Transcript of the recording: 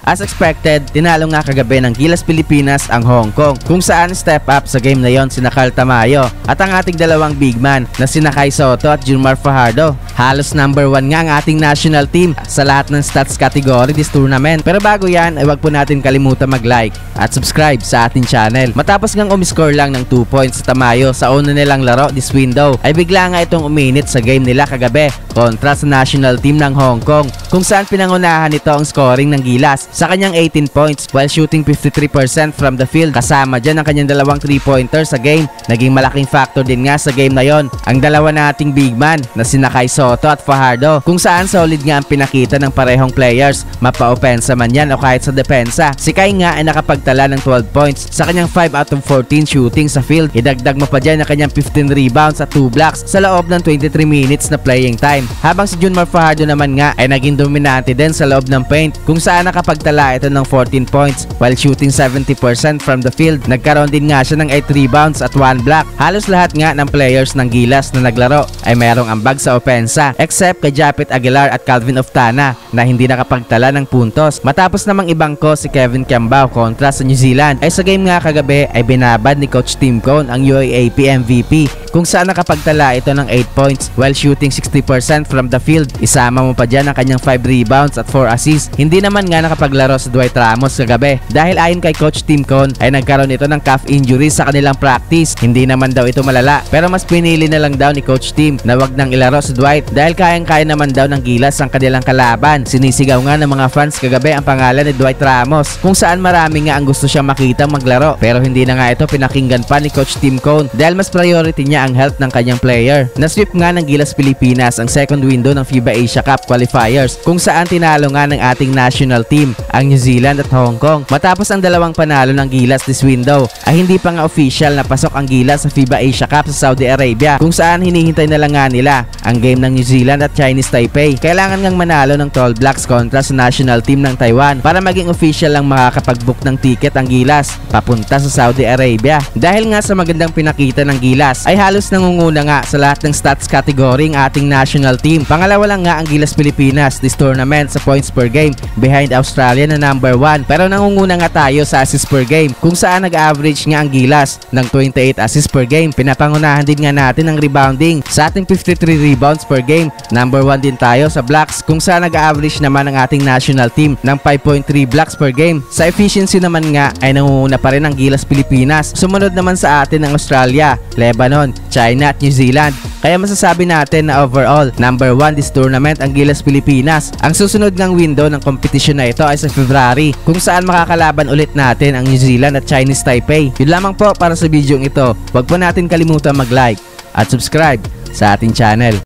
As expected, tinalo nga kagabi ng Gilas Pilipinas ang Hong Kong, kung saan step up sa game na yon sina Carl Tamayo at ang ating dalawang big man na sina Kai Soto at Junmar Fajardo. Halos number 1 nga ang ating national team sa lahat ng stats category this tournament. Pero bago yan, ay wag po natin kalimutan mag-like at subscribe sa ating channel. Matapos ngang umiscore lang ng 2 points sa Tamayo sa una nilang laro this window, ay bigla nga itong uminit sa game nila kagabi kontra sa national team ng Hong Kong, kung saan pinangunahan nito ang scoring ng Gilas sa kanyang 18 points while shooting 53% from the field. Kasama dyan ang kanyang dalawang 3-pointer sa game. Naging malaking factor din nga sa game na yon ang dalawa nating big man na sina Kai Soto at Fajardo, kung saan solid nga ang pinakita ng parehong players, mapa-opensa man yan o kahit sa depensa. Si Kai nga ay nakapagtala ng 12 points sa kanyang 5 out of 14 shooting sa field. Idagdag mo pa dyan ang kanyang 15 rebounds at 2 blocks sa loob ng 23 minutes na playing time. Habang si Junmar Fajardo naman nga ay naging dominante din sa loob ng paint, kung saan nakapagtala ito ng 14 points while shooting 70% from the field. Nagkaroon din nga siya ng 8 rebounds at 1 block. Halos lahat nga ng players ng Gilas na naglaro ay merong ambag sa opensa except kay Japet Aguilar at Calvin Oftana na hindi nakapagtala ng puntos. Matapos namang ibangko si Kevin Kiambao kontra sa New Zealand, ay sa game nga kagabi ay binabad ni Coach Tim Cone ang UAAP MVP, kung saan nakapagtala ito ng 8 points while shooting 60% from the field. Isama mo pa dyan ang kanyang 5 rebounds at 4 assists. Hindi naman nga nakapaglaro si Dwight Ramos kagabi dahil ayon kay Coach Tim Cone ay nagkaroon ito ng calf injury sa kanilang practice. Hindi naman daw ito malala, pero mas pinili na lang daw ni Coach Tim na wag nang ilaro si Dwight dahil kayang-kaya naman daw ng Gilas ang kanilang kalaban. Sinisigaw nga ng mga fans kagabi ang pangalan ni Dwight Ramos, kung saan marami nga ang gusto siyang makita maglaro, pero hindi na nga ito pinakinggan pa ni Coach Tim Cone dahil mas priority niya ang health ng kanyang player. Nasweep nga ng Gilas Pilipinas ang second window ng FIBA Asia Cup qualifiers, kung saan tinalo nga ng ating national team ang New Zealand at Hong Kong. Matapos ang dalawang panalo ng Gilas this window, ay hindi pa nga official na pasok ang Gilas sa FIBA Asia Cup sa Saudi Arabia, kung saan hinihintay na lang nga nila ang game ng New Zealand at Chinese Taipei. Kailangan ngang manalo ng Tall Blacks kontra sa national team ng Taiwan para maging official lang makakapag-book ng ticket ang Gilas papunta sa Saudi Arabia. Dahil nga sa magandang pinakita ng Gilas, ay halos nangunguna nga sa lahat ng stats category ang ating national team. Pangalawa lang nga ang Gilas Pilipinas this tournament sa points per game behind Australia na number 1, pero nangunguna nga tayo sa assists per game, kung saan nag-average nga ang Gilas ng 28 assists per game. Pinapangunahan din nga natin ang rebounding sa ating 53 rebounds per game. Number 1 din tayo sa blocks, kung saan nag-average naman ang ating national team ng 5.3 blocks per game. Sa efficiency naman nga ay nangunguna pa rin ang Gilas Pilipinas. Sumunod naman sa atin ang Australia, Lebanon, China at New Zealand. Kaya masasabi natin na overall, number 1 this tournament ang Gilas Pilipinas. Ang susunod ng window ng competition na ito ay sa February, kung saan makakalaban ulit natin ang New Zealand at Chinese Taipei. Yun lamang po para sa video ito. Huwag po natin kalimutan mag-like at subscribe sa ating channel.